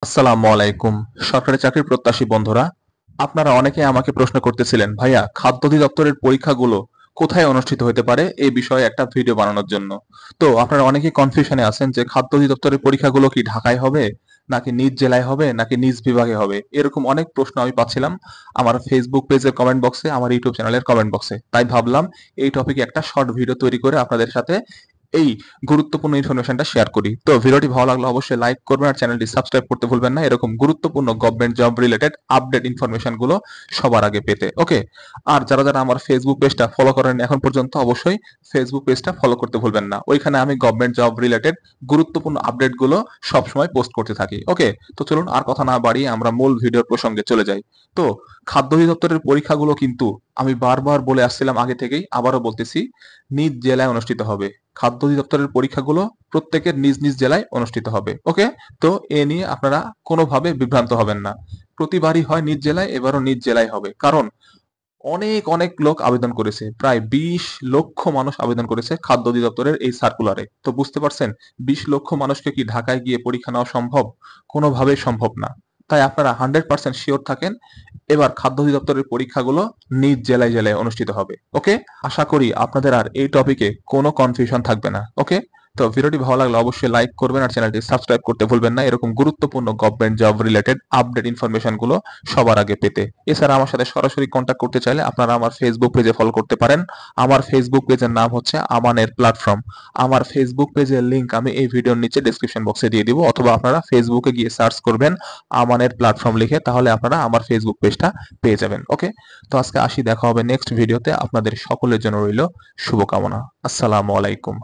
আসসালামু আলাইকুম। সরকারি চাকরির প্রত্যাশী বন্ধুরা, আপনারা অনেকে আমাকে প্রশ্ন করতেছিলেন, ভাইয়া খাদ্য অধিদপ্তরের পরীক্ষাগুলো কোথায় অনুষ্ঠিত হতে পারে এই বিষয়ে একটা ভিডিও বানানোর জন্য। তো আপনারা অনেকেই কনফিউশনে আছেন যে খাদ্য অধিদপ্তরের পরীক্ষাগুলো কি ঢাকায় হবে নাকি নিজ জেলায় হবে নাকি নিজ বিভাগে হবে, এরকম অনেক প্রশ্ন আমি পাচ্ছিলাম আমার ফেসবুক পেজের কমেন্ট বক্সে, আমার ইউটিউব চ্যানেলের কমেন্ট বক্সে। তাই ভাবলাম এই টপিকে একটা শর্ট ভিডিও তৈরি করে আপনাদের সাথে এই গুরুত্বপূর্ণ ইনফরমেশনটা শেয়ার করি। তো ভিডিওটি ভালো লাগলে অবশ্যই লাইক করবেন আর চ্যানেলটি সাবস্ক্রাইব করতে ভুলবেন না এরকম গুরুত্বপূর্ণ government job related update information গুলো সবার আগে পেতে। ওকে। আর যারা যারা আমার ফেসবুক পেজটা ফলো করেন এখন পর্যন্ত, অবশ্যই ফেসবুক পেজটা ফলো করতে ভুলবেন না। ওইখানে আমি গভর্নমেন্ট জব রিলেটেড গুরুত্বপূর্ণ আপডেট গুলো সবসময় পোস্ট করতে থাকি। ওকে। তো চলুন আর কথা না বাড়িয়ে আমরা মূল ভিডিওর প্রসঙ্গে চলে যাই। তো খাদ্য অধিদপ্তরের পরীক্ষাগুলো কিন্তু আমি বারবার বলে আসছিলাম আগে থেকেই, আবারও বলতেছি, নিজ জেলায় অনুষ্ঠিত হবে। খাদ্য অধিদপ্তরের পরীক্ষাগুলো প্রত্যেকের নিজ নিজ জেলায় অনুষ্ঠিত হবে। ওকে। তো এ নিয়ে আপনারা কোনোভাবে বিভ্রান্ত হবেন না। প্রতিবারই হয় নিজ জেলায়, এবারও নিজ জেলায় হবে। কারণ অনেক অনেক লোক আবেদন করেছে, প্রায় 20 লক্ষ মানুষ আবেদন করেছে খাদ্য অধিদপ্তরের এই সার্কুলারে। তো বুঝতে পারছেন 20 লক্ষ মানুষকে কি ঢাকায় গিয়ে পরীক্ষা নেওয়া সম্ভব? কোনোভাবেই সম্ভব না। তাই আপনারা 100% শিওর থাকেন এবার খাদ্য অধিদপ্তরের পরীক্ষাগুলো নিজ জেলায় জেলায় অনুষ্ঠিত হবে। ওকে। আশা করি আপনাদের আর এই টপিকে কোনো কনফিউশন থাকবে না। ওকে। তো ভিডিওটি ভালো লাগলে অবশ্যই লাইক করবেন আর চ্যানেলটি সাবস্ক্রাইব করতে ভুলবেন না এরকম গুরুত্বপূর্ণ government job related update information গুলো সবার আগে পেতে। এছাড়া আমার সাথে সরাসরি কন্ট্যাক্ট করতে চাইলে আপনারা আমার ফেসবুক পেজে ফলো করতে পারেন। আমার ফেসবুক পেজের নাম হচ্ছে আমানের প্ল্যাটফর্ম। আমার ফেসবুক পেজের লিংক আমি এই ভিডিওর নিচে ডেসক্রিপশন বক্সে দিয়ে দিব, অথবা আপনারা ফেসবুকে গিয়ে সার্চ করবেন আমানের প্ল্যাটফর্ম লিখে, তাহলে আপনারা আমার ফেসবুক পেজটা পেয়ে যাবেন। ওকে। তো আজকে আসি, দেখা হবে নেক্সট ভিডিওতে। আপনাদের সকলের জন্য রইল শুভকামনা। আসসালামু আলাইকুম।